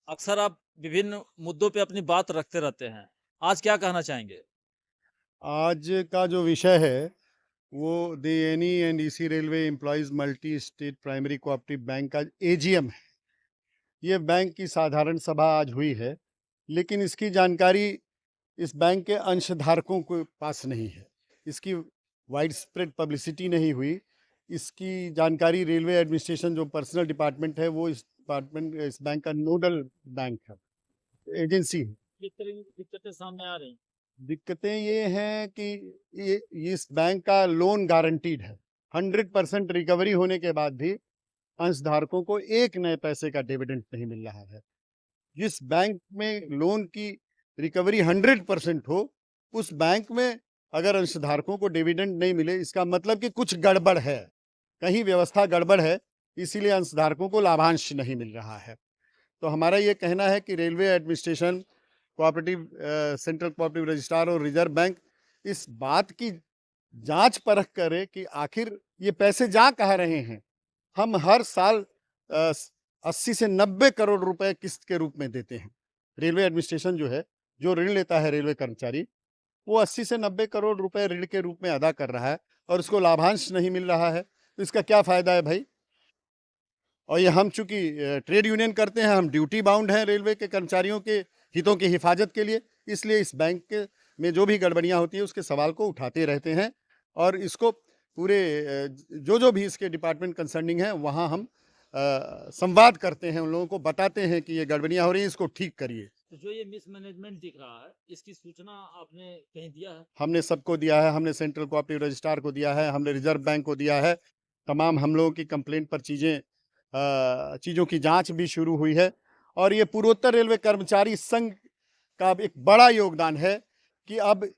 अक्सर आप विभिन्न मुद्दों पे अपनी बात रखते रहते हैं। आज क्या कहना चाहेंगे? आज का जो विषय है वो the any and EC railway employees multi state primary cooperative bank का एजीएम है। ये बैंक की साधारण सभा आज हुई है, लेकिन इसकी जानकारी इस बैंक के अंशधारकों के पास नहीं है। इसकी वाइड स्प्रेड पब्लिसिटी नहीं हुई। इसकी जानकारी रेलवे एडमिनिस्ट्रेशन जो पर्सनल डिपार्टमेंट है, वो इस बैंक का नोडल बैंक है, एजेंसी है। किस तरह की दिक्कतें सामने आ रही हैं? दिक्कतें ये हैं कि ये इस बैंक का लोन गारंटीड है। 100% रिकवरी होने के बाद भी अंशधारकों को एक नए पैसे का डिविडेंड नहीं मिल रहा है। जिस बैंक में लोन की रिकवरी 100% हो, उस बैंक में अगर अंशधारकों को डिविडेंड नहीं मिले, इसका मतलब कि कुछ गड़बड़ है, कहीं व्यवस्था गड़बड़ है, इसीलिए अंशधारकों को लाभांश नहीं मिल रहा है। तो हमारा ये कहना है कि railway administration, cooperative central cooperative registrar और रिजर्व बैंक इस बात की जांच परख करे कि आखिर ये पैसे जा कहाँ रहे हैं। हम हर साल 80 से 90 करोड़ रुपए किस्त के रूप में देते हैं। रेलवे एडमिनिस्ट्रेशन जो है, जो ऋण लेता है रेलवे कर्मचारी, वो 80 से 90 करोड़ रुपए ऋण के रूप में अदा कर रहा है और उसको लाभांश नहीं मिल रहा है। तो इसका क्या फ़ायदा है भाई? और ये हम चूँकि ट्रेड यूनियन करते हैं, हम ड्यूटी बाउंड हैं रेलवे के कर्मचारियों के हितों की हिफाजत के लिए, इसलिए इस बैंक के में जो भी गड़बड़ियाँ होती हैं, उसके सवाल को उठाते रहते हैं और इसको पूरे जो भी इसके डिपार्टमेंट कंसर्निंग है, वहाँ हम संवाद करते हैं, उन लोगों को बताते हैं कि ये गड़बड़ियाँ हो रही हैं, इसको ठीक करिए। तो जो ये मिसमैनेजमेंट दिख रहा है, इसकी सूचना आपने कहीं दिया है? हमने सबको दिया है, हमने सेंट्रल कोऑपरेटिव रजिस्ट्रार को दिया है, हमने रिज़र्व बैंक को दिया है, तमाम हम लोगों की कंप्लेंट पर चीज़ों की जाँच भी शुरू हुई है और ये पूर्वोत्तर रेलवे कर्मचारी संघ का एक बड़ा योगदान है कि अब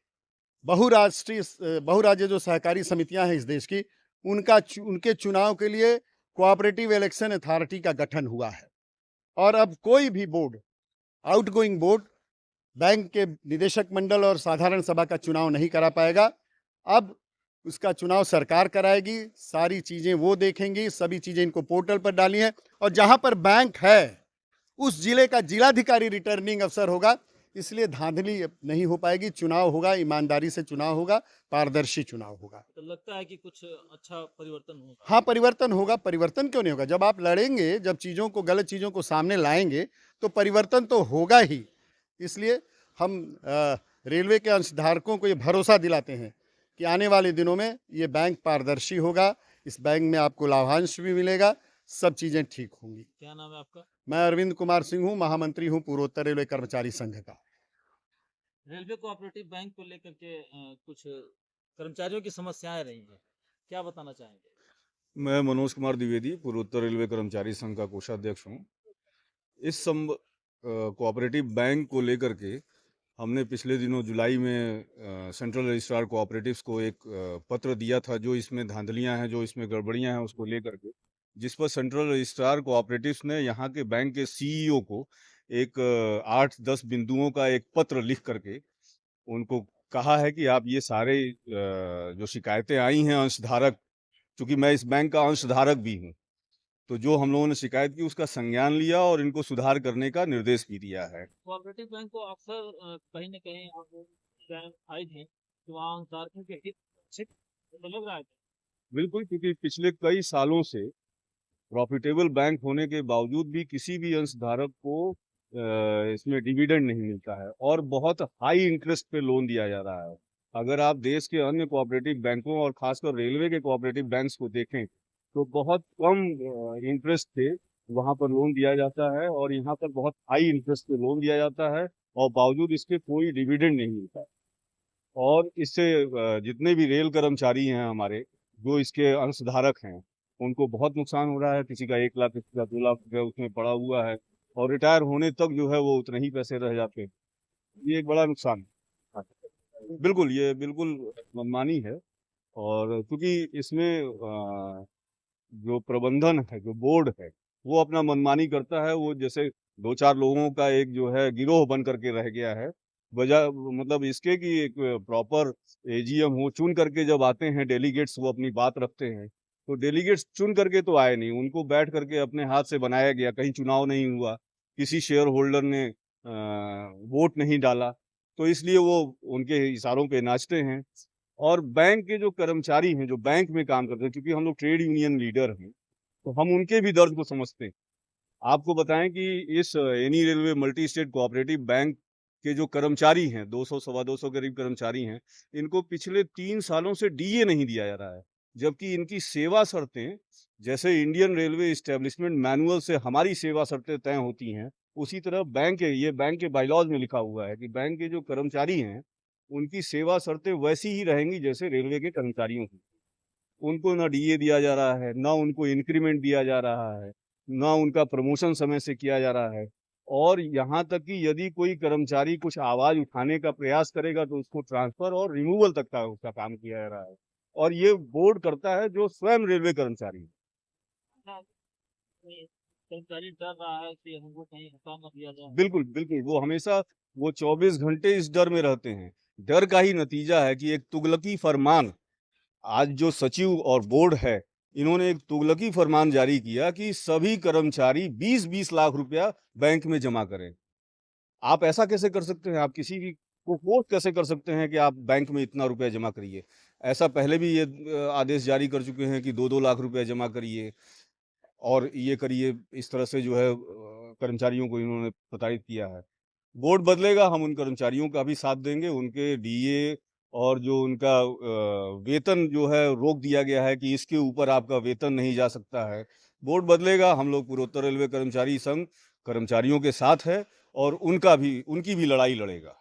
बहुराज्य जो सहकारी समितियाँ हैं इस देश की, उनके चुनाव के लिए कोऑपरेटिव इलेक्शन अथॉरिटी का गठन हुआ है और अब कोई भी बोर्ड, आउटगोइंग बोर्ड बैंक के निदेशक मंडल और साधारण सभा का चुनाव नहीं करा पाएगा। अब उसका चुनाव सरकार कराएगी, सारी चीज़ें वो देखेंगी, सभी चीज़ें इनको पोर्टल पर डाली हैं और जहाँ पर बैंक है, उस जिले का जिलाधिकारी रिटर्निंग अफसर होगा, इसलिए धांधली अब नहीं हो पाएगी। चुनाव होगा, ईमानदारी से चुनाव होगा, पारदर्शी चुनाव होगा। तो लगता है कि कुछ अच्छा परिवर्तन होगा। हाँ, परिवर्तन होगा, परिवर्तन क्यों नहीं होगा? जब आप लड़ेंगे, जब गलत चीज़ों को सामने लाएँगे, तो परिवर्तन तो होगा ही। इसलिए हम रेलवे के अंशधारकों को ये भरोसा दिलाते हैं कि आने वाले दिनों में ये बैंक पारदर्शी होगा, इस बैंक में आपको लाभांश भी मिलेगा, सब चीज़ें ठीक होंगी। क्या नाम है आपका? मैं अरविंद कुमार सिंह हूँ, महामंत्री हूँ पूर्वोत्तर रेलवे कर्मचारी संघ का। रेलवे कोऑपरेटिव बैंक को लेकर के कुछ कर्मचारियों की समस्याएँ रही हैं। क्या बताना चाहेंगे? मैं मनोज कुमार द्विवेदी पूर्वोत्तर रेलवे कर्मचारी संघ का कोषाध्यक्ष हूँ। कोऑपरेटिव बैंक को लेकर के हमने पिछले दिनों जुलाई में सेंट्रल रजिस्ट्रार कोऑपरेटिव्स को एक पत्र दिया था, जो इसमें धांधलियाँ हैं, जो इसमें गड़बड़ियाँ हैं, उसको लेकर के, जिस पर सेंट्रल रजिस्ट्रार कोऑपरेटिव्स ने यहाँ के बैंक के सीईओ को एक 8-10 बिंदुओं का एक पत्र लिख करके उनको कहा है कि आप ये सारे जो शिकायतें आई हैं अंशधारक, चूँकि मैं इस बैंक का अंशधारक भी हूँ, तो जो हम लोगों ने शिकायत की उसका संज्ञान लिया और इनको सुधार करने का निर्देश भी दिया है। कोऑपरेटिव बैंक को अक्सर कहीं न कहीं आपको शिकायत आई थी कि वहाँ अंशधारकों के हित रक्षित लग रहा है। बिल्कुल, क्योंकि पिछले कई सालों से प्रॉफिटेबल बैंक होने के बावजूद भी किसी भी अंशधारक को इसमें डिविडेंड नहीं मिलता है और बहुत हाई इंटरेस्ट पे लोन दिया जा रहा है। अगर आप देश के अन्य कोऑपरेटिव बैंकों और खासकर रेलवे के कोऑपरेटिव बैंक्स को देखें, तो बहुत कम इंटरेस्ट पे वहाँ पर लोन दिया जाता है और यहाँ पर बहुत हाई इंटरेस्ट पे लोन दिया जाता है और बावजूद इसके कोई डिविडेंड नहीं मिलता है। और इससे जितने भी रेल कर्मचारी हैं हमारे, जो इसके अंशधारक हैं, उनको बहुत नुकसान हो रहा है। किसी का 1 लाख, किसी का 2 लाख रुपया उसमें पड़ा हुआ है और रिटायर होने तक जो है वो उतने ही पैसे रह जाते हैं। ये एक बड़ा नुकसान है। बिल्कुल, ये बिल्कुल मनमानी है और क्योंकि इसमें जो प्रबंधन है, जो बोर्ड है, वो अपना मनमानी करता है। वो जैसे 2-4 लोगों का एक जो है गिरोह बन करके रह गया है। मतलब इसके कि एक प्रॉपर एजीएम हो, चुन करके जब आते हैं डेलीगेट्स, वो अपनी बात रखते हैं, तो डेलीगेट्स चुन करके तो आए नहीं, उनको बैठ करके अपने हाथ से बनाया गया, कहीं चुनाव नहीं हुआ, किसी शेयर होल्डर ने वोट नहीं डाला, तो इसलिए वो उनके इशारों पे नाचते हैं। और बैंक के जो कर्मचारी हैं, जो बैंक में काम करते हैं, क्योंकि हम लोग ट्रेड यूनियन लीडर हैं, तो हम उनके भी दर्द को समझते हैं। आपको बताएं कि इस any railway multi state cooperative bank के जो कर्मचारी हैं, 200 सवा 200 करीब कर्मचारी हैं, इनको पिछले 3 सालों से डीए नहीं दिया जा रहा है, जबकि इनकी सेवा शर्तें जैसे इंडियन रेलवे इस्टेब्लिशमेंट मैनुअल से हमारी सेवा शर्तें तय होती हैं, उसी तरह बैंक के बायलॉज में लिखा हुआ है कि बैंक के जो कर्मचारी हैं, उनकी सेवा शर्तें वैसी ही रहेंगी जैसे रेलवे के कर्मचारियों की। उनको ना डीए दिया जा रहा है, ना उनको इंक्रीमेंट दिया जा रहा है, ना उनका प्रमोशन समय से किया जा रहा है। और यहाँ तक कि यदि कोई कर्मचारी कुछ आवाज़ उठाने का प्रयास करेगा तो उसको ट्रांसफ़र और रिमूवल तक का उसका काम किया जा रहा है। और ये बोर्ड करता है जो स्वयं रेलवे कर्मचारी है। कर्मचारी डर रहा है कि हमको कहीं हटा ना दिया जाए। बिल्कुल, बिल्कुल, वो हमेशा वो 24 घंटे इस डर में रहते हैं। डर का ही नतीजा है कि एक तुगलकी फरमान आज जो सचिव और बोर्ड है, इन्होंने एक तुगलकी फरमान जारी किया कि सभी कर्मचारी 20-20 लाख रुपया बैंक में जमा करें। आप ऐसा कैसे कर सकते हैं? आप किसी भी को फोर्स कैसे कर सकते हैं कि आप बैंक में इतना रुपया जमा करिए? ऐसा पहले भी ये आदेश जारी कर चुके हैं कि 2-2 लाख रुपया जमा करिए और ये करिए, इस तरह से जो है कर्मचारियों को इन्होंने प्रताड़ित किया है। बोर्ड बदलेगा, हम उन कर्मचारियों का भी साथ देंगे, उनके डीए और जो उनका वेतन जो है रोक दिया गया है कि इसके ऊपर आपका वेतन नहीं जा सकता है। बोर्ड बदलेगा, हम लोग पूर्वोत्तर रेलवे कर्मचारी संघ कर्मचारियों के साथ है और उनकी भी लड़ाई लड़ेगा।